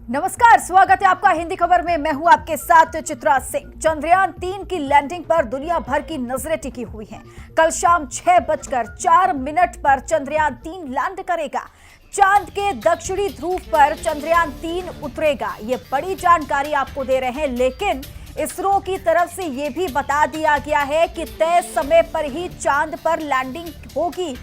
नमस्कार, स्वागत है आपका हिंदी खबर में। मैं हूं आपके साथ चित्रा सिंह। चंद्रयान-3 की लैंडिंग पर दुनिया भर की नजरें टिकी हुई हैं। कल शाम 6:04 पर चंद्रयान-3 लैंड करेगा। चांद के दक्षिणी ध्रुव पर चंद्रयान-3 उतरेगा। ये बड़ी जानकारी आपको दे रहे हैं, लेकिन इसरो की तरफ से यह भी बता दिया गया है कि तय समय पर ही चांद पर लैंडिंग होगी।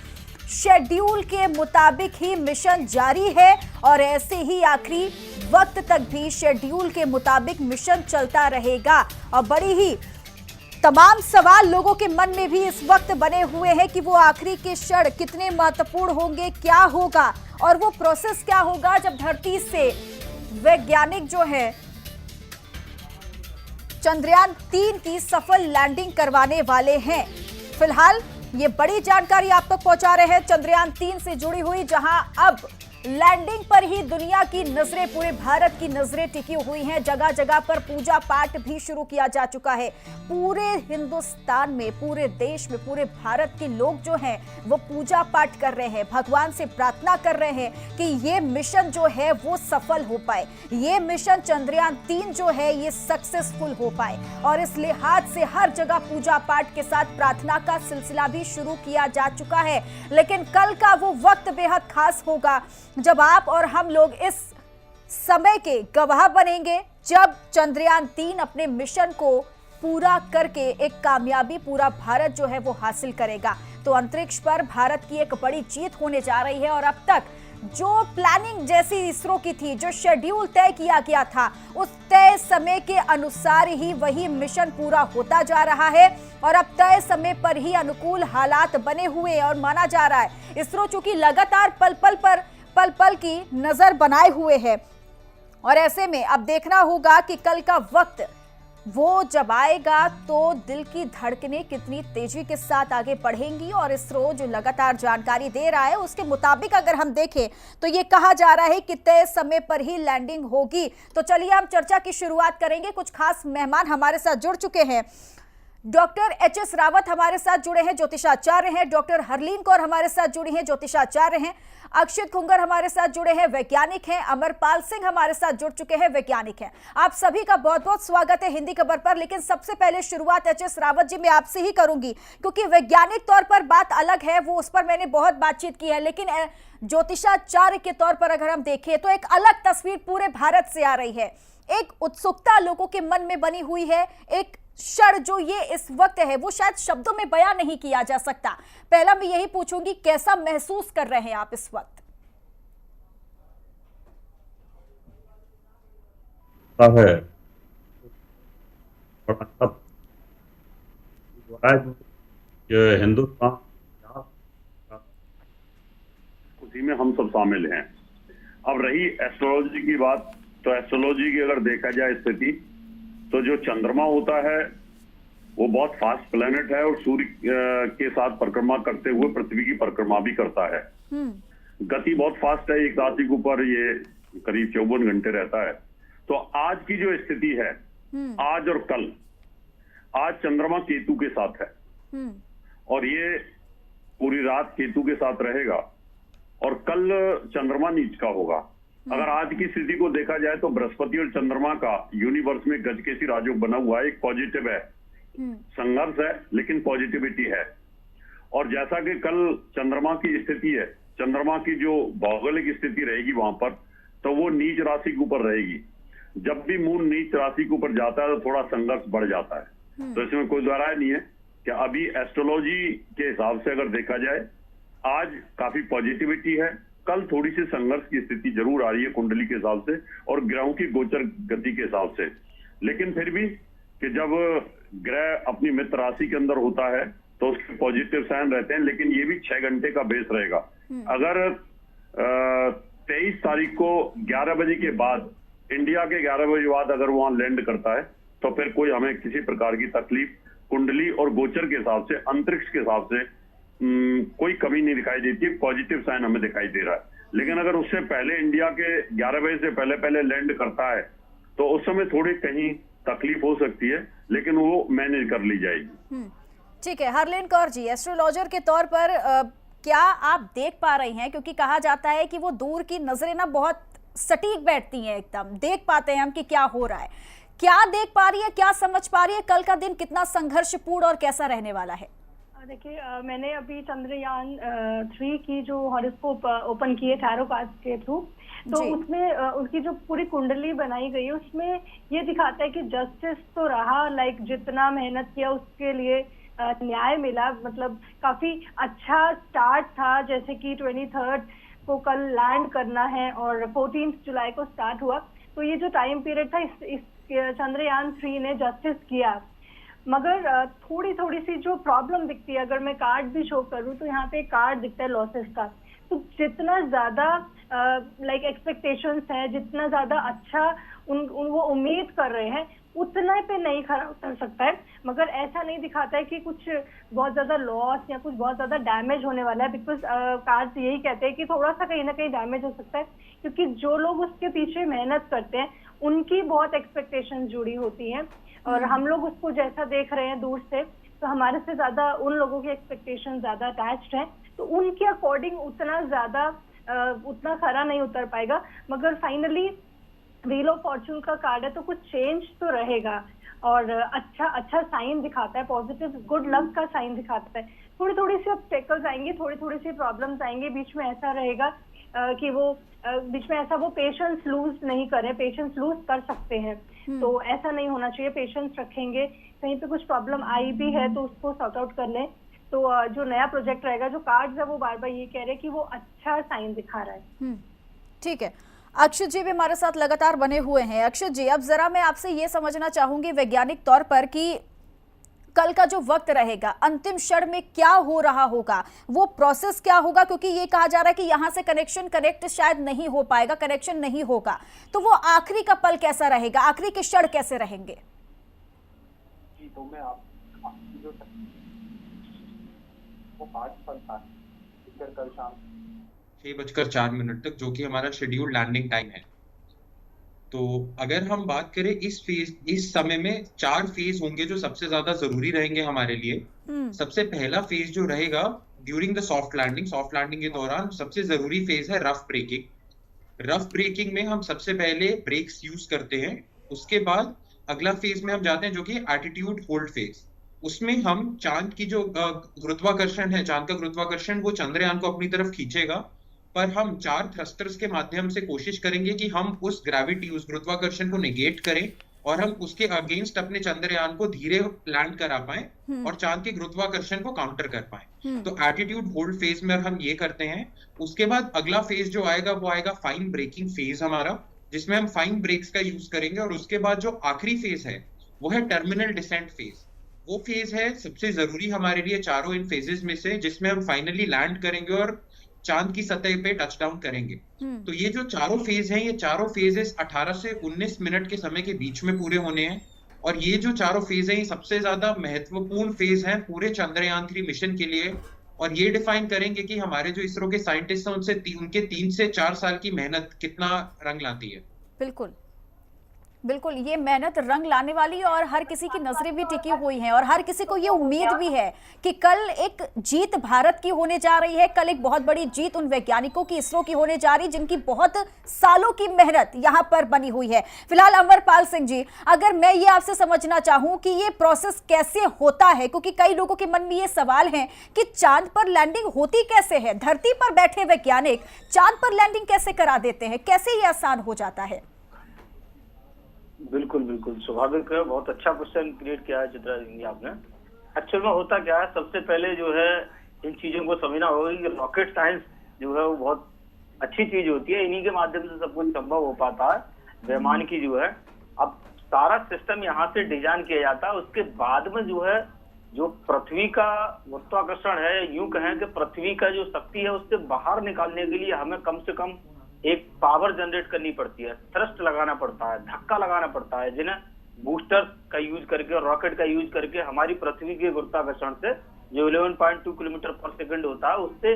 शेड्यूल के मुताबिक ही मिशन जारी है और ऐसे ही आखिरी वक्त तक भी शेड्यूल के मुताबिक मिशन चलता रहेगा। और बड़ी ही तमाम सवाल लोगों के मन में भी इस वक्त बने हुए हैं कि वो आखिरी के क्षण कितने महत्वपूर्ण होंगे, क्या होगा और वो प्रोसेस क्या होगा जब धरती से वैज्ञानिक जो है चंद्रयान-3 की सफल लैंडिंग करवाने वाले हैं। फिलहाल ये बड़ी जानकारी आप तक पहुंचा रहे हैं चंद्रयान-3 से जुड़ी हुई, जहां अब लैंडिंग पर ही दुनिया की नजरें, पूरे भारत की नजरें टिकी हुई हैं। जगह जगह पर पूजा पाठ भी शुरू किया जा चुका है। पूरे हिंदुस्तान में, पूरे देश में, पूरे भारत के लोग जो हैं वो पूजा पाठ कर रहे हैं, भगवान से प्रार्थना कर रहे हैं कि ये मिशन जो है वो सफल हो पाए, ये मिशन चंद्रयान-3 जो है ये सक्सेसफुल हो पाए। और इस लिहाज से हर जगह पूजा पाठ के साथ प्रार्थना का सिलसिला भी शुरू किया जा चुका है। लेकिन कल का वो वक्त बेहद खास होगा जब आप और हम लोग इस समय के गवाह बनेंगे, जब चंद्रयान-3 अपने मिशन को पूरा करके एक कामयाबी पूरा भारत जो है वो हासिल करेगा। तो अंतरिक्ष पर भारत की एक बड़ी जीत होने जा रही है। और अब तक जो प्लानिंग जैसी इसरो की थी, जो शेड्यूल तय किया गया था, उस तय समय के अनुसार ही वही मिशन पूरा होता जा रहा है। और अब तय समय पर ही अनुकूल हालात बने हुए और माना जा रहा है। इसरो चूंकि लगातार पल पल की नजर बनाए हुए है, और ऐसे में अब देखना होगा कि कल का वक्त वो जब आएगा तो दिल की धड़कनें कितनी तेजी के साथ आगे बढ़ेंगी। और इसरो जो लगातार जानकारी दे रहा है उसके मुताबिक अगर हम देखें तो ये कहा जा रहा है कि तय समय पर ही लैंडिंग होगी। तो चलिए हम चर्चा की शुरुआत करेंगे। कुछ खास मेहमान हमारे साथ जुड़ चुके हैं। Doctor HS. रावत हमारे साथ जुड़े हैं, ज्योतिषाचार्य हैं। डॉक्टर हरलीन कौर हमारे साथ जुड़ी हैं, ज्योतिषाचार्य हैं। अक्षित खुंगर हमारे साथ जुड़े हैं, वैज्ञानिक हैं। अमरपाल सिंह हमारे साथ जुड़ चुके हैं, वैज्ञानिक हैं। आप सभी का बहुत बहुत स्वागत है हिंदी खबर पर। लेकिन सबसे पहले शुरुआत एच.एस. रावत जी मैं आपसे ही करूंगी, क्योंकि वैज्ञानिक तौर पर बात अलग है, वो उस पर मैंने बहुत बातचीत की है। लेकिन ज्योतिषाचार्य के तौर पर अगर हम देखें तो एक अलग तस्वीर पूरे भारत से आ रही है। एक उत्सुकता लोगों के मन में बनी हुई है, एक क्षण जो ये इस वक्त है वो शायद शब्दों में बयां नहीं किया जा सकता। पहला मैं यही पूछूंगी, कैसा महसूस कर रहे हैं आप इस वक्त? है हिंदुस्तान, उसी में हम सब शामिल हैं। अब रही एस्ट्रोलॉजी की बात, तो एस्ट्रोलॉजी की अगर देखा जाए स्थिति, तो जो चंद्रमा होता है वो बहुत फास्ट प्लेनेट है और सूर्य के साथ परिक्रमा करते हुए पृथ्वी की परिक्रमा भी करता है। गति बहुत फास्ट है, एक राशि के ऊपर ये करीब 54 घंटे रहता है। तो आज की जो स्थिति है, आज और कल, आज चंद्रमा केतु के साथ है और ये पूरी रात केतु के साथ रहेगा और कल चंद्रमा नीच का होगा। अगर आज की स्थिति को देखा जाए तो बृहस्पति और चंद्रमा का यूनिवर्स में गजकेसी राजयोग बना हुआ है। एक पॉजिटिव है, संघर्ष है लेकिन पॉजिटिविटी है। और जैसा कि कल चंद्रमा की स्थिति है, चंद्रमा की जो भौगोलिक स्थिति रहेगी वहां पर, तो वो नीच राशि के ऊपर रहेगी। जब भी मून नीच राशि के ऊपर जाता है तो थोड़ा संघर्ष बढ़ जाता है। तो इसमें कोई दोहराय नहीं है कि अभी एस्ट्रोलॉजी के हिसाब से अगर देखा जाए, आज काफी पॉजिटिविटी है, कल थोड़ी सी संघर्ष की स्थिति जरूर आ रही है कुंडली के हिसाब से और ग्रहों की गोचर गति के हिसाब से। लेकिन फिर भी कि जब ग्रह अपनी मित्र राशि के अंदर होता है तो उसके पॉजिटिव साइन रहते हैं, लेकिन ये भी 6 घंटे का बेस रहेगा। अगर 23 तारीख को 11 बजे के बाद, इंडिया के 11 बजे बाद अगर वहां लैंड करता है तो फिर कोई हमें किसी प्रकार की तकलीफ कुंडली और गोचर के हिसाब से, अंतरिक्ष के हिसाब से कोई कमी नहीं दिखाई देती है। पॉजिटिव साइन हमें दिखाई दे रहा है। लेकिन अगर उससे पहले इंडिया के 11 बजे से पहले लैंड करता है तो उस समय थोड़ी कहीं तकलीफ हो सकती है, लेकिन वो मैनेज कर ली जाएगी। ठीक है। हरलीन कौर जी, एस्ट्रोलॉजर के तौर पर क्या आप देख पा रही हैं, क्योंकि कहा जाता है कि वो दूर की नजरें ना बहुत सटीक बैठती हैं, एकदम देख पाते हैं हम कि क्या हो रहा है। क्या देख पा रही है, क्या समझ पा रही है, कल का दिन कितना संघर्षपूर्ण और कैसा रहने वाला है? देखिए, मैंने अभी चंद्रयान 3 की जो हॉरोस्कोप ओपन की है टैरो कार्ड के थ्रू, तो उसमें उनकी जो पूरी कुंडली बनाई गई है उसमें ये दिखाता है कि जस्टिस तो रहा, लाइक जितना मेहनत किया उसके लिए न्याय मिला। मतलब काफी अच्छा स्टार्ट था, जैसे कि 23 को कल लैंड करना है और 14 जुलाई को स्टार्ट हुआ। तो ये जो टाइम पीरियड था इस चंद्रयान 3 ने जस्टिस किया। मगर थोड़ी सी जो प्रॉब्लम दिखती है, अगर मैं कार्ड भी शो करूं तो यहाँ पे कार्ड दिखता है लॉसेस का। तो जितना ज्यादा लाइक एक्सपेक्टेशंस है, जितना ज्यादा अच्छा वो उम्मीद कर रहे हैं उतना पे नहीं खरा उतर सकता है। मगर ऐसा नहीं दिखाता है कि कुछ बहुत ज्यादा लॉस या कुछ बहुत ज्यादा डैमेज होने वाला है, बिकॉज कार्ड्स यही कहते हैं कि थोड़ा सा कहीं ना कहीं डैमेज हो सकता है, क्योंकि जो लोग उसके पीछे मेहनत करते हैं उनकी बहुत एक्सपेक्टेशंस जुड़ी होती हैं और हम लोग उसको जैसा देख रहे हैं दूर से, तो हमारे से ज्यादा उन लोगों की एक्सपेक्टेशन ज्यादा अटैच्ड है, तो उनके अकॉर्डिंग उतना खरा नहीं उतर पाएगा। मगर फाइनली व्हील ऑफ फॉर्चून का कार्ड है तो कुछ चेंज तो रहेगा और अच्छा साइन दिखाता है, पॉजिटिव गुड लक का साइन दिखाता है। थोड़ी सी ऑब्स्टेकल्स आएंगे, थोड़ी सी प्रॉब्लम्स आएंगे, बीच में ऐसा रहेगा कि वो बीच में ऐसा वो पेशेंस लूज नहीं करें, पेशेंस लूज कर सकते हैं, तो ऐसा नहीं होना चाहिए। पेशेंस रखेंगे, कहीं पे कुछ प्रॉब्लम आई भी है तो उसको सॉर्ट आउट कर लें। तो जो नया प्रोजेक्ट रहेगा, जो कार्ड्स है वो बार बार ये कह रहे हैं कि वो अच्छा साइन दिखा रहा है। ठीक है, अक्षत जी भी हमारे साथ लगातार बने हुए हैं। अक्षत जी, अब जरा मैं आपसे ये समझना चाहूंगी वैज्ञानिक तौर पर कि कल का जो वक्त रहेगा, अंतिम क्षण में क्या हो रहा होगा, वो प्रोसेस क्या होगा, क्योंकि ये कहा जा रहा है कि यहाँ से कनेक्ट शायद नहीं हो पाएगा, कनेक्शन नहीं होगा, तो वो आखिरी का पल कैसा रहेगा, आखिरी के क्षण कैसे रहेंगे? जी, तो मैं आपकी जो वो 5 पल था कल शाम 6:04 तक, जो कि हमारा शेड्यूल्ड लैंडिंग टाइम है। तो अगर हम बात करें इस समय में 4 फेज होंगे जो सबसे ज्यादा जरूरी रहेंगे हमारे लिए। सबसे पहला फेज जो रहेगा ड्यूरिंग द सॉफ्ट लैंडिंग के दौरान सबसे जरूरी फेज है रफ ब्रेकिंग में हम सबसे पहले ब्रेक्स यूज करते हैं। उसके बाद अगला फेज में हम जाते हैं जो कि एटीट्यूड होल्ड फेज। उसमें हम चांद की जो गुरुत्वाकर्षण है, चांद का गुरुत्वाकर्षण वो चंद्रयान को अपनी तरफ खींचेगा, पर हम 4 थ्रस्टर्स के माध्यम से कोशिश करेंगे कि हम उस गुरुत्वाकर्षण को नेगेट करें और हम उसके अगेंस्ट अपने चंद्रयान को धीरे लैंड करा पाए और चांद के गुरुत्वाकर्षण को काउंटर कर पाए। तो एटीट्यूड होल्ड फेज में हम ये करते हैं। उसके बाद अगला फेज जो आएगा वो आएगा फाइन ब्रेकिंग फेज हमारा, जिसमें हम फाइन ब्रेक्स का यूज करेंगे। और उसके बाद जो आखिरी फेज है वो है टर्मिनल डिसेंट फेज। वो फेज है सबसे जरूरी हमारे लिए चारों इन फेजेस में से, जिसमें हम फाइनली लैंड करेंगे और चांद की सतह पे टच डाउन करेंगे। तो ये जो चारों फेज हैं, ये चारों फेजेस 18 से 19 मिनट के समय के बीच में पूरे होने हैं। और ये जो चारों फेज हैं, ये सबसे ज्यादा महत्वपूर्ण फेज हैं पूरे चंद्रयान 3 मिशन के लिए। और ये डिफाइन करेंगे कि हमारे जो इसरो के साइंटिस्ट हैं उनके 3 से 4 साल की मेहनत कितना रंग लाती है। बिल्कुल ये मेहनत रंग लाने वाली है और हर किसी की नजरें भी टिकी हुई हैं और हर किसी को ये उम्मीद भी है कि कल एक जीत भारत की होने जा रही है, कल एक बहुत बड़ी जीत उन वैज्ञानिकों की, इसरो की होने जा रही, जिनकी बहुत सालों की मेहनत यहाँ पर बनी हुई है। फिलहाल अमरपाल सिंह जी, अगर मैं ये आपसे समझना चाहूं कि ये प्रोसेस कैसे होता है, क्योंकि कई लोगों के मन में ये सवाल है कि चांद पर लैंडिंग होती कैसे है, धरती पर बैठे वैज्ञानिक चांद पर लैंडिंग कैसे करा देते हैं, कैसे ये आसान हो जाता है? बिल्कुल स्वाभाविक है, बहुत अच्छा क्वेश्चन क्रिएट किया है चित्रा जी आपने। एक्चुअल में होता क्या है, सबसे पहले जो है इन चीजों को समझना होगा कि रॉकेट साइंस जो है वो बहुत अच्छी चीज होती है, इन्हीं के माध्यम से सब कुछ संभव हो पाता है। वैमानिकी जो है, अब सारा सिस्टम यहाँ से डिजाइन किया जाता है, उसके बाद में जो है जो पृथ्वी का गुरुत्वाकर्षण है, यूं कहें कि पृथ्वी का जो शक्ति है उससे बाहर निकालने के लिए हमें कम से कम एक पावर जनरेट करनी पड़ती है, थ्रस्ट लगाना पड़ता है, धक्का लगाना पड़ता है, जिन्हें बूस्टर का यूज करके और रॉकेट का यूज करके हमारी पृथ्वी के गुरुत्वाकर्षण से जो 11.2 किलोमीटर पर सेकंड होता है उससे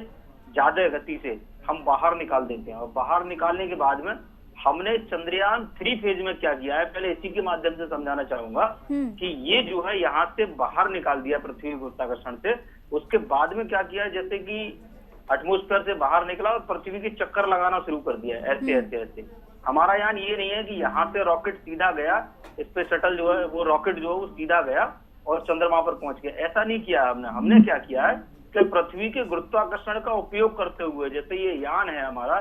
ज्यादा गति से हम बाहर निकाल देते हैं। और बाहर निकालने के बाद में हमने चंद्रयान 3 फेज में क्या किया है, पहले इसी के माध्यम से समझाना चाहूंगा कि ये जो है यहाँ से बाहर निकाल दिया पृथ्वी के गुरुत्वाकर्षण से। उसके बाद में क्या किया, जैसे कि एटमॉस्फेयर से बाहर निकला और पृथ्वी के चक्कर लगाना शुरू कर दिया, ऐसे ऐसे ऐसे। हमारा यान ये नहीं है कि यहाँ से रॉकेट सीधा गया, स्पेस शटल जो है वो रॉकेट जो है वो सीधा गया और चंद्रमा पर पहुंच गया, ऐसा नहीं किया है हमने क्या किया है कि पृथ्वी के गुरुत्वाकर्षण का उपयोग करते हुए, जैसे ये यान है हमारा,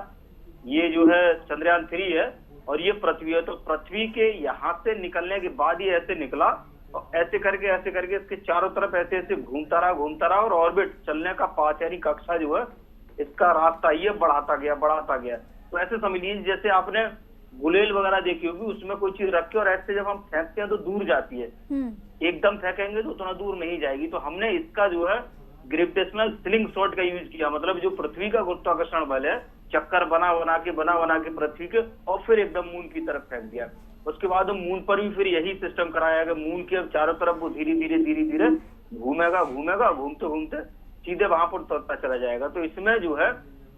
ये जो है चंद्रयान 3 है और ये पृथ्वी है, तो पृथ्वी के यहाँ से निकलने के बाद ये ऐसे निकला और ऐसे करके इसके चारों तरफ ऐसे ऐसे घूमता रहा और ऑर्बिट चलने का पाथ यानी कक्षा जो है इसका रास्ता ये बढ़ाता गया। तो ऐसे समझ लीजिए जैसे आपने गुलेल वगैरह देखी होगी, उसमें कोई चीज रख के और ऐसे जब हम फेंकते हैं तो दूर जाती है, एकदम फेंकेंगे तो उतना दूर नहीं जाएगी। तो हमने इसका जो है ग्रेविटेशनल स्लिंग शॉट का यूज किया, मतलब जो पृथ्वी का गुरुत्वाकर्षण बल है चक्कर बना के पृथ्वी के और फिर एकदम मून की तरफ फेंक दिया। उसके बाद मून पर भी फिर यही सिस्टम कराया कि मून के चारों तरफ वो धीरे धीरे घूमेगा, घूमते सीधे वहां पर उतरता चला जाएगा। तो इसमें जो है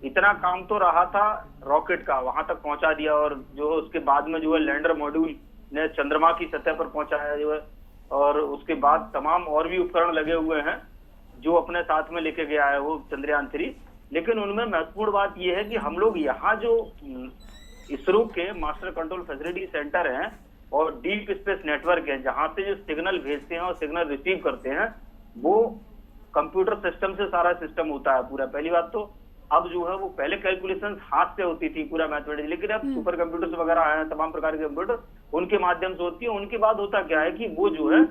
इतना काम तो रहा था रॉकेट का, वहां तक पहुंचा दिया और जो उसके बाद में जो है लैंडर मॉड्यूल ने चंद्रमा की सतह पर पहुंचाया जो है, और उसके बाद तमाम और भी उपकरण लगे हुए हैं जो अपने साथ में लेके गया है वो चंद्रयान 3। लेकिन उनमें महत्वपूर्ण बात यह है कि हम लोग यहाँ जो इसरो के मास्टर कंट्रोल फैसिलिटी सेंटर हैं और डीप स्पेस नेटवर्क है, जहां से जो सिग्नल भेजते हैं और सिग्नल रिसीव करते हैं, वो कंप्यूटर सिस्टम से सारा सिस्टम होता है पूरा। पहली बात तो अब जो है वो पहले कैलकुलेशन हाथ से होती थी पूरा मैथमेटिक्स, लेकिन अब सुपर कंप्यूटर्स वगैरह आए हैं, तमाम प्रकार के कंप्यूटर उनके माध्यम से होती है। उनके बाद होता क्या है कि वो जो है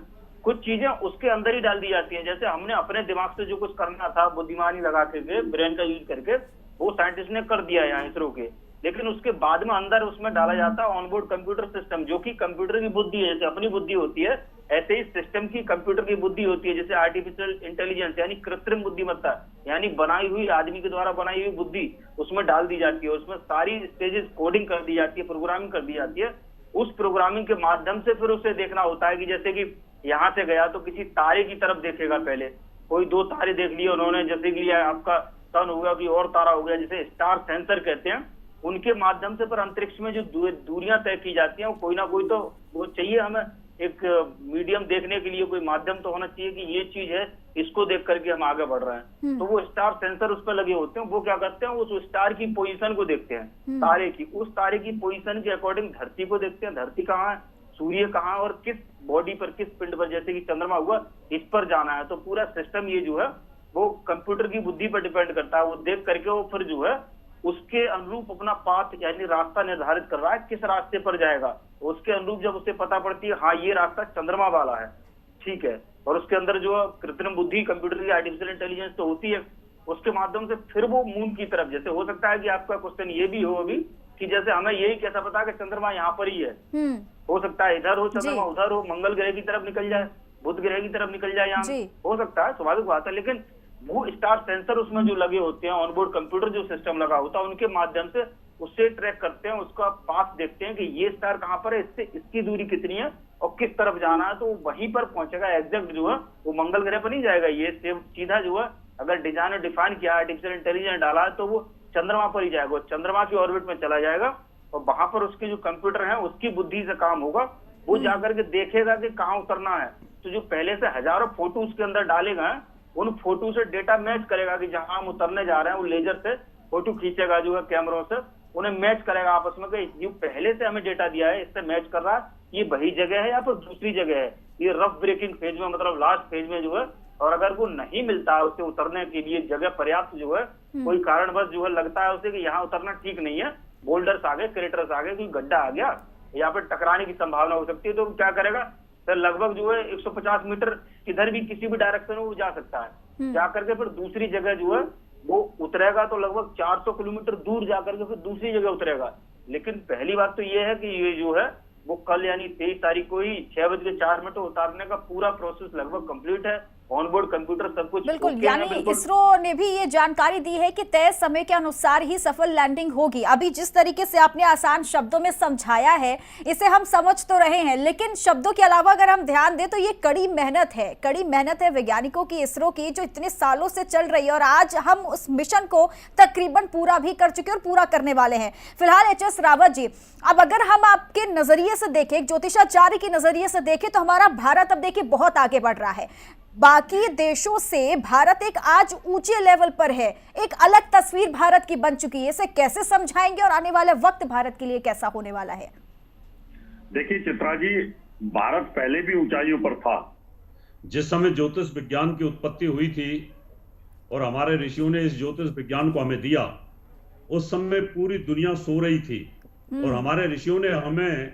कुछ चीजें उसके अंदर ही डाल दी जाती हैं। जैसे हमने अपने दिमाग से जो कुछ करना था बुद्धिमानी लगा के ब्रेन का यूज करके वो साइंटिस्ट ने कर दिया यहाँ इसरो के, लेकिन उसके बाद में अंदर उसमें डाला जाता है ऑनबोर्ड कंप्यूटर सिस्टम, जो कि कंप्यूटर की बुद्धि है। जैसे अपनी बुद्धि होती है ऐसे ही सिस्टम की कंप्यूटर की बुद्धि होती है, जैसे आर्टिफिशियल इंटेलिजेंस यानी कृत्रिम बुद्धिमत्ता, यानी बनाई हुई आदमी के द्वारा बनाई हुई बुद्धि उसमें डाल दी जाती है। उसमें सारी स्टेजेस कोडिंग कर दी जाती है, प्रोग्रामिंग कर दी जाती है। उस प्रोग्रामिंग के माध्यम से फिर उसे देखना होता है कि जैसे कि यहाँ से गया तो किसी तारे की तरफ देखेगा, पहले कोई 2 तारे देख लिए उन्होंने, जैसे कि आपका सन हो गया कि और तारा हो गया, जिसे स्टार सेंसर कहते हैं। उनके माध्यम से पर अंतरिक्ष में जो दूरियां तय की जाती हैं, कोई ना कोई तो वो चाहिए हमें, एक मीडियम देखने के लिए कोई माध्यम तो होना चाहिए कि ये चीज है, इसको देख करके हम आगे बढ़ रहे हैं। तो वो स्टार सेंसर उस पर लगे होते हैं। वो क्या करते हैं, उस स्टार की पोजीशन को देखते हैं, तारे की, उस तारे की पोजीशन के अकॉर्डिंग धरती को देखते हैं, धरती कहाँ है, सूर्य कहाँ, और किस बॉडी पर, किस पिंड पर, जैसे कि चंद्रमा हुआ, इस पर जाना है। तो पूरा सिस्टम ये जो है वो कंप्यूटर की बुद्धि पर डिपेंड करता है। वो देख करके वो फिर जो है उसके अनुरूप अपना पाथ यानी रास्ता निर्धारित कर रहा है, किस रास्ते पर जाएगा। उसके अनुरूप जब उसे पता पड़ती है हाँ ये रास्ता चंद्रमा वाला है, ठीक है, और उसके अंदर जो कृत्रिम बुद्धि, कंप्यूटर की आर्टिफिशियल इंटेलिजेंस तो होती है, उसके माध्यम से फिर वो मून की तरफ, जैसे हो सकता है कि आपका क्वेश्चन ये भी हो अभी कि जैसे हमें यही कैसा पता कि चंद्रमा यहाँ पर ही है, हो सकता है इधर हो चंद्रमा, उधर हो, मंगल ग्रह की तरफ निकल जाए, बुध ग्रह की तरफ निकल जाए, यहाँ हो सकता है, स्वाभाविक बात है। लेकिन वो स्टार सेंसर उसमें जो लगे होते हैं, ऑनबोर्ड कंप्यूटर जो सिस्टम लगा होता है, उनके माध्यम से उससे ट्रैक करते हैं, उसका पाथ देखते हैं कि ये स्टार कहाँ पर है, इससे इसकी दूरी कितनी है और किस तरफ जाना है, तो वहीं पर पहुंचेगा। एग्जैक्ट जो है वो मंगल ग्रह पर नहीं जाएगा, ये सीधा जो है अगर डिजाइन और डिफाइन किया, आर्टिफिशियल इंटेलिजेंस डाला है, तो वो चंद्रमा पर ही जाएगा, चंद्रमा की ऑर्बिट में चला जाएगा और वहां पर उसके जो कंप्यूटर है उसकी बुद्धि से काम होगा। वो जाकर के देखेगा कि कहाँ उतरना है। तो जो पहले से हजारों फोटो उसके अंदर डाले गए, उन फोटो से डेटा मैच करेगा कि जहां हम उतरने जा रहे हैं, वो लेजर से फोटो खींचेगा जो है कैमरों से, उन्हें मैच करेगा आपस में कि जो पहले से हमें डेटा दिया है इससे मैच कर रहा है, ये वही जगह है या फिर दूसरी जगह है। ये रफ ब्रेकिंग फेज में, मतलब लास्ट फेज में जो है, और अगर वो नहीं मिलता है उसे उतरने के लिए जगह पर्याप्त जो है, कोई कारणवश जो है लगता है उसे कि यहाँ उतरना ठीक नहीं है, बोल्डर्स आ गए, क्रेटर्स आ गए, कोई गड्ढा आ गया, या फिर टकराने की संभावना हो सकती है, तो क्या करेगा सर, लगभग जो है 150 मीटर किधर भी किसी भी डायरेक्शन में वो जा सकता है, जाकर के फिर दूसरी जगह जो है वो उतरेगा, तो लगभग 400 किलोमीटर दूर जाकर के फिर दूसरी जगह उतरेगा। लेकिन पहली बात तो ये है कि ये जो है वो कल यानी 23 तारीख को ही 6:04 उतारने का पूरा प्रोसेस लगभग कंप्लीट है, ऑनबोर्ड कंप्यूटर सब कुछ बिल्कुल, यानी इसरो ने भी ये जानकारी दी है कि तय समय के अनुसार ही सफल लैंडिंग होगी। अभी जिस तरीके से आपने आसान शब्दों में समझाया है, इसे हम समझ तो रहे हैं, लेकिन शब्दों के अलावा अगर हम ध्यान दें तो ये कड़ी मेहनत है वैज्ञानिकों की, इसरो की, जो इतने सालों से चल रही है, और आज हम उस मिशन को तकरीबन पूरा भी कर चुके और पूरा करने वाले हैं। फिलहाल एच.एस. रावत जी, अब अगर हम आपके नजरिए से देखें, ज्योतिषाचार्य के नजरिए से देखें, तो हमारा भारत अब देखिए बहुत आगे बढ़ रहा है। बाकी देशों से भारत एक आज ऊंचे लेवल पर है, एक अलग तस्वीर भारत की बन चुकी है। इसे कैसे समझाएंगे और आने वाला वक्त भारत के लिए कैसा होने वाला है? देखिए चित्रा जी, भारत पहले भी ऊंचाइयों पर था। जिस समय ज्योतिष विज्ञान की उत्पत्ति हुई थी और हमारे ऋषियों ने इस ज्योतिष विज्ञान को हमें दिया, उस समय पूरी दुनिया सो रही थी और हमारे ऋषियों ने हमें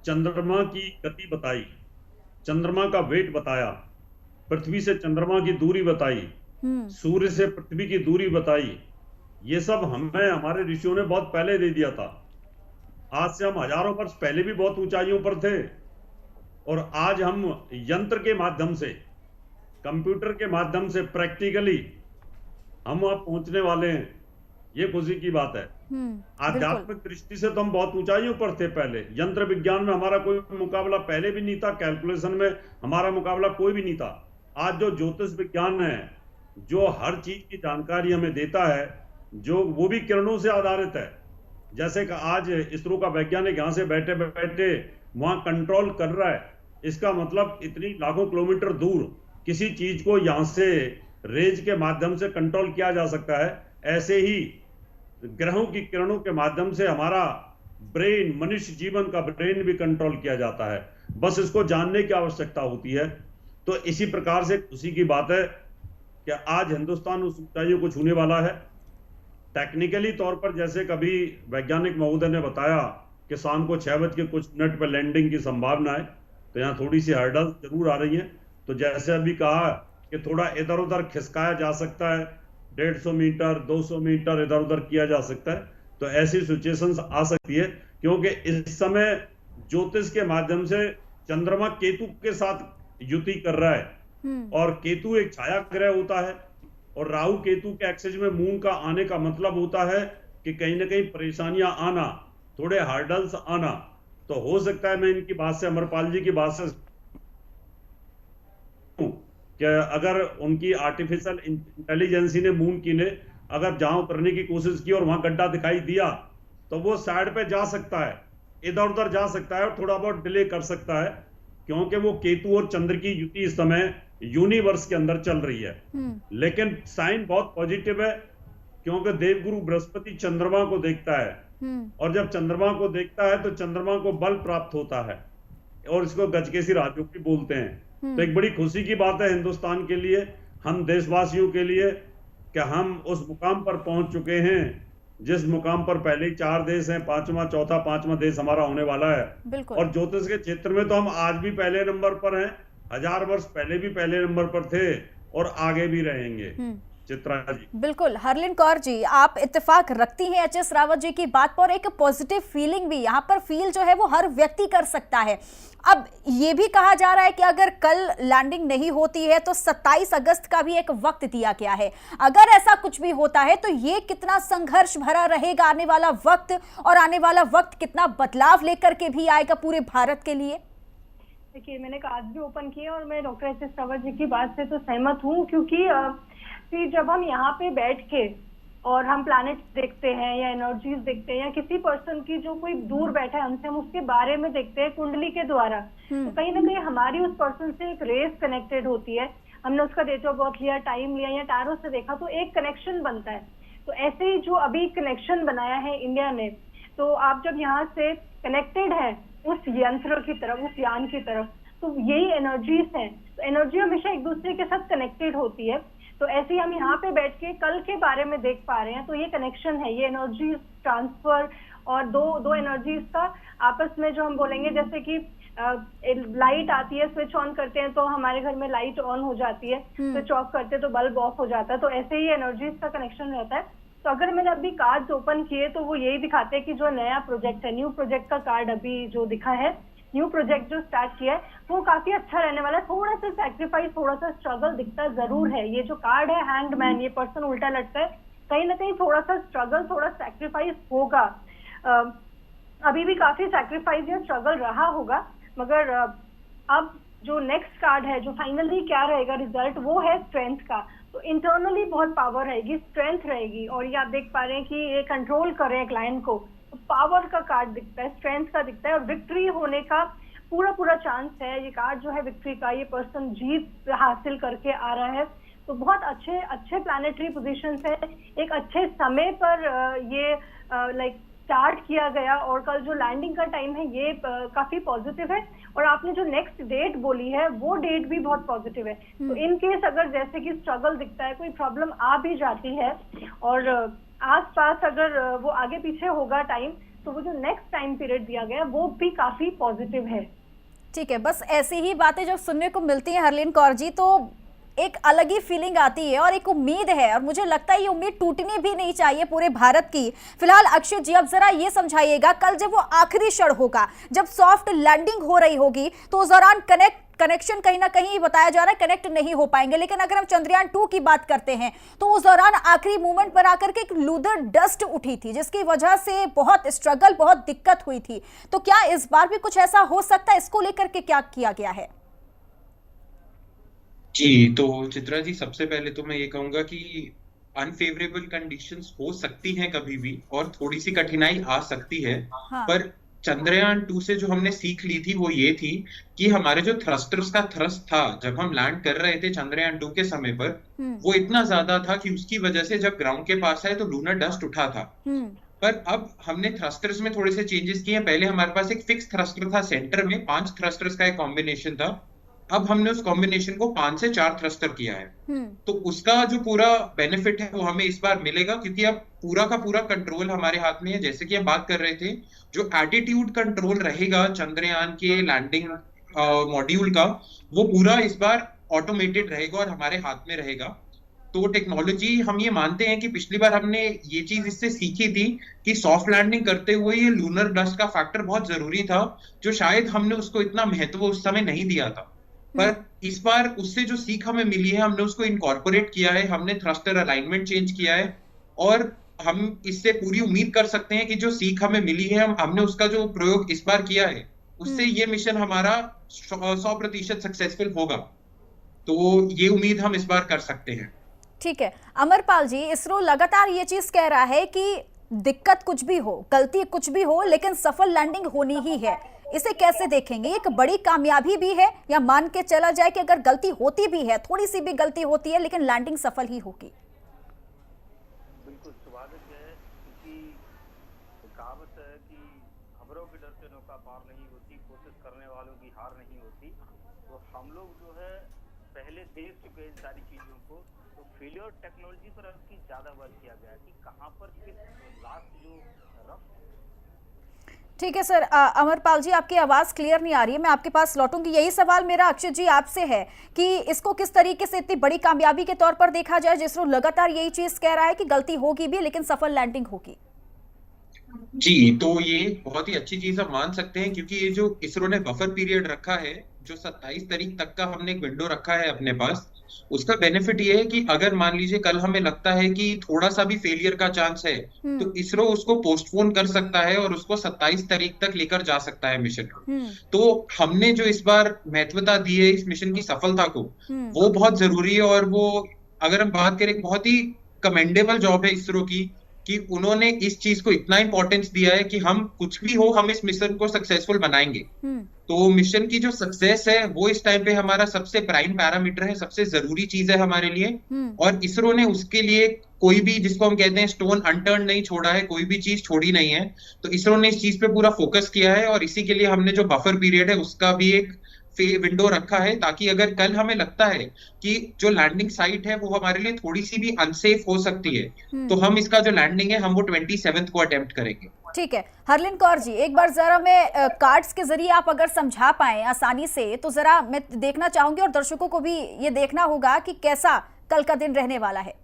चंद्रमा की गति बताई, चंद्रमा का वेट बताया, पृथ्वी से चंद्रमा की दूरी बताई, सूर्य से पृथ्वी की दूरी बताई। ये सब हमें हमारे ऋषियों ने बहुत पहले दे दिया था। आज से हम हजारों वर्ष पहले भी बहुत ऊंचाइयों पर थे और आज हम यंत्र के माध्यम से, कंप्यूटर के माध्यम से प्रैक्टिकली हम वहां पहुंचने वाले हैं। ये खुशी की बात है। आध्यात्मिक दृष्टि से तो हम बहुत ऊंचाइयों पर थे पहले। यंत्र विज्ञान में हमारा कोई मुकाबला पहले भी नहीं था, कैलकुलेशन में हमारा मुकाबला कोई भी नहीं था। आज जो ज्योतिष विज्ञान है, जो हर चीज की जानकारी हमें देता है, जो वो भी किरणों से आधारित है। जैसे कि आज इसरो का वैज्ञानिक यहां से बैठे बैठे वहां कंट्रोल कर रहा है, इसका मतलब इतनी लाखों किलोमीटर दूर किसी चीज को यहां से रेज के माध्यम से कंट्रोल किया जा सकता है। ऐसे ही ग्रहों की किरणों के माध्यम से हमारा ब्रेन, मनुष्य जीवन का ब्रेन भी कंट्रोल किया जाता है। बस इसको जानने की आवश्यकता होती है। तो इसी प्रकार से खुशी की बात है कि आज हिंदुस्तान उस ऊंचाइयों को छूने वाला है। टेक्निकली तौर पर जैसे कभी वैज्ञानिक महोदय ने बताया कि शाम को 6:00 पर लैंडिंग की संभावना है, तो यहाँ थोड़ी सी हर्डल जरूर आ रही है। तो जैसे अभी कहा कि थोड़ा इधर उधर खिसकाया जा सकता है, 150 मीटर 200 मीटर इधर उधर किया जा सकता है। तो ऐसी सिचुएशंस आ सकती है, क्योंकि इस समय ज्योतिष के माध्यम से चंद्रमा केतु के साथ युति कर रहा है और केतु एक छाया ग्रह होता है और राहु केतु के एक्सेस में मून का आने का मतलब होता है कि कहीं ना कहीं परेशानियां आना, थोड़े हार्डल्स आना। तो हो सकता है, मैं इनकी बात से, अमरपाल जी की बात से, कि अगर उनकी आर्टिफिशियल इंटेलिजेंसी ने मून की ने अगर जहां उतरने की कोशिश की और वहां गड्ढा दिखाई दिया, तो वो साइड पे जा सकता है, इधर उधर जा सकता है और थोड़ा बहुत डिले कर सकता है, क्योंकि वो केतु और चंद्र की युति इस समय यूनिवर्स के अंदर चल रही है। लेकिन साइन बहुत पॉजिटिव है, क्योंकि देवगुरु बृहस्पति चंद्रमा को देखता है और जब चंद्रमा को देखता है तो चंद्रमा को बल प्राप्त होता है और इसको गजकेसी राजयोग भी बोलते हैं। तो एक बड़ी खुशी की बात है हिंदुस्तान के लिए, हम देशवासियों के लिए, कि हम उस मुकाम पर पहुंच चुके हैं जिस मुकाम पर पहले ही 4 देश हैं, चौथा पांचवा देश हमारा होने वाला है। और ज्योतिष के क्षेत्र में तो हम आज भी पहले नंबर पर हैं, 1000 वर्ष पहले भी पहले नंबर पर थे और आगे भी रहेंगे। चित्रा जी, बिल्कुल। हरलिन कौर जी, आप इत्तेफाक रखती हैं एचएस रावत जी की बात पर। एक पॉजिटिव फीलिंग भी यहाँ पर फील जो है वो हर व्यक्ति कर सकता है। अब ये भी कहा जा रहा है कि अगर कल लैंडिंग नहीं होती है तो 27 अगस्त का भी एक वक्त दिया गया है। अगर ऐसा कुछ भी होता है तो ये कितना संघर्ष भरा रहेगा आने वाला वक्त, और आने वाला वक्त कितना बदलाव लेकर के भी आएगा पूरे भारत के लिए। देखिए, मैंने आज भी ओपन किया और मैं डॉक्टर एचएस रावत जी की बात से तो सहमत हूँ, क्योंकि जब हम यहाँ पे बैठ के और हम प्लैनेट्स देखते हैं या एनर्जीज देखते हैं या किसी पर्सन की जो कोई दूर बैठा है हमसे, हम उसके बारे में देखते हैं कुंडली के द्वारा, तो कहीं ना कहीं हमारी उस पर्सन से एक रेस कनेक्टेड होती है। हमने उसका डेट ऑफ बर्थ लिया, टाइम लिया या टैरो से देखा, तो एक कनेक्शन बनता है। तो ऐसे ही जो अभी कनेक्शन बनाया है इंडिया ने, तो आप जब यहाँ से कनेक्टेड है उस यंत्र की तरफ, उस यान की तरफ, तो यही एनर्जीज हैं। तो एनर्जी हमेशा एक दूसरे के साथ कनेक्टेड होती है। तो ऐसे ही हम यहाँ पे बैठ के कल के बारे में देख पा रहे हैं, तो ये कनेक्शन है, ये एनर्जी ट्रांसफर और दो एनर्जीज का आपस में, जो हम बोलेंगे जैसे कि लाइट आती है, स्विच ऑन करते हैं तो हमारे घर में लाइट ऑन हो जाती है, स्विच ऑफ करते हैं तो बल्ब ऑफ हो जाता है। तो ऐसे ही एनर्जीज का कनेक्शन रहता है। तो अगर मैंने अभी कार्ड्स ओपन किए तो वो यही दिखाते हैं कि जो नया प्रोजेक्ट है, न्यू प्रोजेक्ट का कार्ड अभी जो दिखा है, न्यू प्रोजेक्ट जो स्टार्ट किया है वो काफी अच्छा रहने वाला है। थोड़ा सा सैक्रिफाइस, थोड़ा सा स्ट्रगल दिखता जरूर है। ये जो कार्ड है हैंडमैन, ये पर्सन उल्टा लटका है, कहीं ना कहीं थोड़ा सा स्ट्रगल, थोड़ा सैक्रिफाइस होगा। अभी भी काफी सैक्रिफाइस या स्ट्रगल रहा होगा, मगर अब जो नेक्स्ट कार्ड है, जो फाइनली क्या रहेगा रिजल्ट, वो है स्ट्रेंथ का। तो इंटरनली बहुत पावर रहेगी, स्ट्रेंथ रहेगी। और ये आप देख पा रहे हैं कि ये कंट्रोल कर रहे हैं क्लाइंट को, तो पावर का कार्ड दिखता है, स्ट्रेंथ का दिखता है और विक्ट्री होने का पूरा चांस है, ये कार्ड जो है विक्ट्री का, ये पर्सन जीत हासिल करके आ रहा है। तो बहुत अच्छे प्लैनेटरी पोजीशंस है, एक अच्छे समय पर ये लाइक स्टार्ट किया गया, और कल जो लैंडिंग का टाइम है ये काफी पॉजिटिव है। और आपने जो नेक्स्ट डेट बोली है वो डेट भी बहुत पॉजिटिव है। तो इन केस अगर जैसे कि स्ट्रगल दिखता है, कोई प्रॉब्लम आ भी जाती है और आसपास अगर वो आगे पीछे होगा टाइम, तो वो जो नेक्स्ट टाइम पीरियड दिया गया वो भी काफी पॉजिटिव है। ठीक है, बस ऐसी ही बातें जब सुनने को मिलती हैं हरलीन कौर जी, तो एक अलग ही फीलिंग आती है और एक उम्मीद है, और मुझे लगता है ये उम्मीद टूटनी भी नहीं चाहिए पूरे भारत की। फिलहाल अक्षय जी, अब जरा ये समझाइएगा, कल जब वो आखिरी क्षण होगा, जब सॉफ्ट लैंडिंग हो रही होगी, तो उस दौरान कनेक्शन कहीं ना कहीं बताया जा रहा है कनेक्ट नहीं हो पाएंगे, लेकिन अगर हम चंद्रयान 2 की बात करते हैं तो उस दौरान आखिरी मूवमेंट पर आकर के एक लूदर डस्ट उठी थी, जिसकी वजह से बहुत स्ट्रगल, बहुत दिक्कत हुई थी। तो क्या इस बार भी कुछ ऐसा हो सकता है? इसको लेकर के क्या किया गया है? जी, तो चित्रा जी, सबसे पहले तो मैं ये कहूंगा कि अनफेवरेबल कंडीशंस हो सकती हैं कभी भी, और थोड़ी सी कठिनाई आ सकती है। हाँ। पर चंद्रयान 2 से जो हमने सीख ली थी वो ये थी कि हमारे जो थ्रस्टर्स का थ्रस्ट था जब हम लैंड कर रहे थे चंद्रयान 2 के समय पर, वो इतना ज्यादा था कि उसकी वजह से जब ग्राउंड के पास आए तो लूनर डस्ट उठा था। पर अब हमने थ्रस्टर्स में थोड़े से चेंजेस किए हैं। पहले हमारे पास एक फिक्स थ्रस्टर था सेंटर में, 5 थ्रस्टर्स का एक कॉम्बिनेशन था। अब हमने उस कॉम्बिनेशन को 5 से 4 थ्रस्टर किया है। तो उसका जो पूरा बेनिफिट है वो हमें इस बार मिलेगा, क्योंकि अब पूरा का पूरा कंट्रोल हमारे हाथ में है। जैसे कि हम बात कर रहे थे, जो एटीट्यूड कंट्रोल रहेगा चंद्रयान के लैंडिंग मॉड्यूल का, वो पूरा इस बार ऑटोमेटेड रहेगा और हमारे हाथ में रहेगा। तो टेक्नोलॉजी, हम ये मानते हैं कि पिछली बार हमने ये चीज इससे सीखी थी कि सॉफ्ट लैंडिंग करते हुए ये लूनर डस्ट का फैक्टर बहुत जरूरी था, जो शायद हमने उसको इतना महत्व उस समय नहीं दिया था। पर इस बार उससे जो सीख हमें मिली है, हमने उसको इनकॉर्पोरेट किया है, हमने थ्रस्टर अलाइनमेंट चेंज किया है, और हम इससे पूरी उम्मीद कर सकते हैं कि जो सीख हमें मिली है, हमने उसका जो प्रयोग इस बार किया है, उससे ये मिशन हमारा 100% सक्सेसफुल होगा। तो ये उम्मीद हम इस बार कर सकते हैं। ठीक है अमरपाल जी, इसरो लगातार ये चीज कह रहा है कि दिक्कत कुछ भी हो, गलती कुछ भी हो, लेकिन सफल लैंडिंग होनी ही है। इसे कैसे देखेंगे? एक बड़ी कामयाबी भी है, या मान के चला जाए कि अगर गलती होती भी है, थोड़ी सी भी गलती होती है, लेकिन लैंडिंग सफल ही होगी? बिल्कुल स्वाभाविक है, क्योंकि कहावत है कि खबरों के डर से नौका पार नहीं होती, कोशिश करने वालों की हार नहीं होती। तो हम लोग जो है पहले देख चुके हैं सारी चीजों को, तो फेलियर टेक्नोलॉजी पर अब की ज्यादा वर्क किया गया है कि कहाँ पर किस लास्ट जो रफ। ठीक है सर, अमरपाल जी आपकी आवाज क्लियर नहीं आ रही है, मैं आपके पास लौटूंगी। यही सवाल मेरा अक्षय जी आपसे है कि इसको किस तरीके से इतनी बड़ी कामयाबी के तौर पर देखा जाए, जिसरो लगातार यही चीज कह रहा है कि गलती होगी भी लेकिन सफल लैंडिंग होगी। जी, तो ये बहुत ही अच्छी चीज हम मान सकते हैं, क्योंकि ये जो इसरो ने बफर पीरियड रखा है, जो 27 तारीख तक का हमने एक विंडो रखा है अपने पास, उसका बेनिफिट ये है कि अगर मान लीजिए कल हमें लगता है कि थोड़ा सा भी फेलियर का चांस है, तो इसरो उसको पोस्टपोन कर सकता है और उसको 27 तारीख तक लेकर जा सकता है मिशन को। तो हमने जो इस बार महत्वता दी है इस मिशन की सफलता को, वो बहुत जरूरी है। और वो, अगर हम बात करें, बहुत ही कमेंडेबल जॉब है इसरो की कि उन्होंने इस चीज को इतना इंपॉर्टेंस दिया है कि हम कुछ भी हो, हम इस मिशन को सक्सेसफुल बनाएंगे। तो मिशन की जो सक्सेस है वो इस टाइम पे हमारा सबसे प्राइम पैरामीटर है, सबसे जरूरी चीज है हमारे लिए। और इसरो ने उसके लिए कोई भी, जिसको हम कहते हैं, स्टोन अनटर्न नहीं छोड़ा है, कोई भी चीज छोड़ी नहीं है। तो इसरो ने इस चीज पे पूरा फोकस किया है, और इसी के लिए हमने जो बफर पीरियड है उसका भी एक विंडो रखा है, ताकि अगर कल हमें लगता है कि जो लैंडिंग साइट है वो हमारे लिए थोड़ी सी भी अनसेफ हो सकती है, तो हम इसका जो लैंडिंग है हम वो 27 को अटेम्प्ट करेंगे। ठीक है हरलीन कौर जी, एक बार जरा मैं कार्ड्स के जरिए आप अगर समझा पाए आसानी से, तो जरा मैं देखना चाहूंगी और दर्शकों को भी ये देखना होगा कि कैसा कल का दिन रहने वाला है।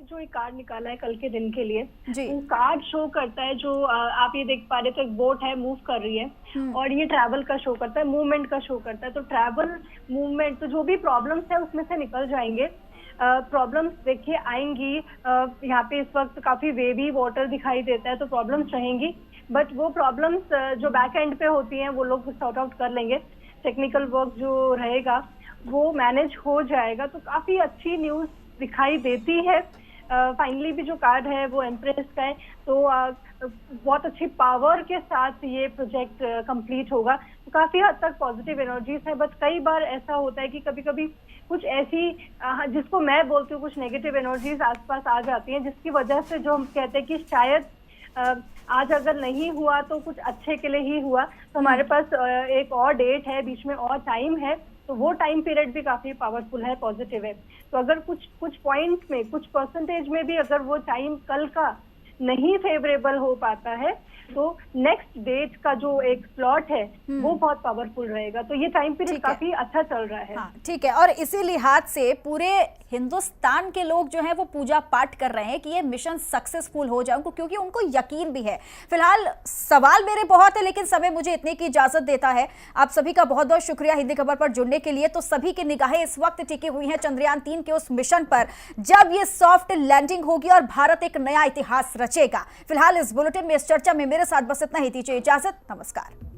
जो एक कार्ड निकाला है कल के दिन के लिए, जी। वो कार्ड शो करता है, जो आप ये देख पा रहे तो एक बोट है, मूव कर रही है, और ये ट्रैवल का शो करता है, मूवमेंट का शो करता है। तो ट्रैवल, मूवमेंट, तो जो भी प्रॉब्लम्स है उसमें से निकल जाएंगे। प्रॉब्लम्स देखिए आएंगी, यहाँ पे इस वक्त काफी वेवी वाटर दिखाई देता है, तो प्रॉब्लम्स रहेंगी, बट वो प्रॉब्लम्स जो बैक एंड पे होती हैं वो लोग सॉर्ट आउट कर लेंगे। टेक्निकल वर्क जो रहेगा वो मैनेज हो जाएगा। तो काफी अच्छी न्यूज दिखाई देती है। फाइनली भी जो कार्ड है वो एम्प्रेस का है, तो बहुत अच्छी पावर के साथ ये प्रोजेक्ट कंप्लीट होगा। तो काफी हद तक पॉजिटिव एनर्जीज है, बट कई बार ऐसा होता है कि कभी कभी कुछ ऐसी जिसको मैं बोलती हूँ कुछ नेगेटिव एनर्जीज आसपास आ जाती हैं, जिसकी वजह से जो हम कहते हैं कि शायद आज अगर नहीं हुआ तो कुछ अच्छे के लिए ही हुआ। तो हमारे पास एक और डेट है, बीच में और टाइम है, तो वो टाइम पीरियड भी काफी पावरफुल है, पॉजिटिव है। तो अगर कुछ पॉइंट में, कुछ परसेंटेज में भी अगर वो टाइम कल का नहीं फेवरेबल हो पाता है तो नेक्स्ट डेट का जो एक स्लॉट है वो बहुत पावरफुल रहेगा। तो ये टाइम पीरियड काफी अच्छा चल रहा है। हाँ, ठीक है। और इसी लिहाज से पूरे हिंदुस्तान के लोग जो हैं वो पूजा पाठ कर रहे हैं कि ये मिशन सक्सेसफुल हो जाए, क्योंकि उनको यकीन भी है। फिलहाल सवाल मेरे बहुत है, लेकिन समय मुझे इतने की इजाजत देता है। आप सभी का बहुत बहुत शुक्रिया हिंदी खबर पर जुड़ने के लिए। तो सभी की निगाहें इस वक्त टिकी हुई हैं चंद्रयान 3 के उस मिशन पर, जब ये सॉफ्ट लैंडिंग होगी और भारत एक नया इतिहास रचेगा। फिलहाल इस बुलेटिन में, इस चर्चा में मेरे साथ बस इतना ही। दीजिए इजाजत, नमस्कार।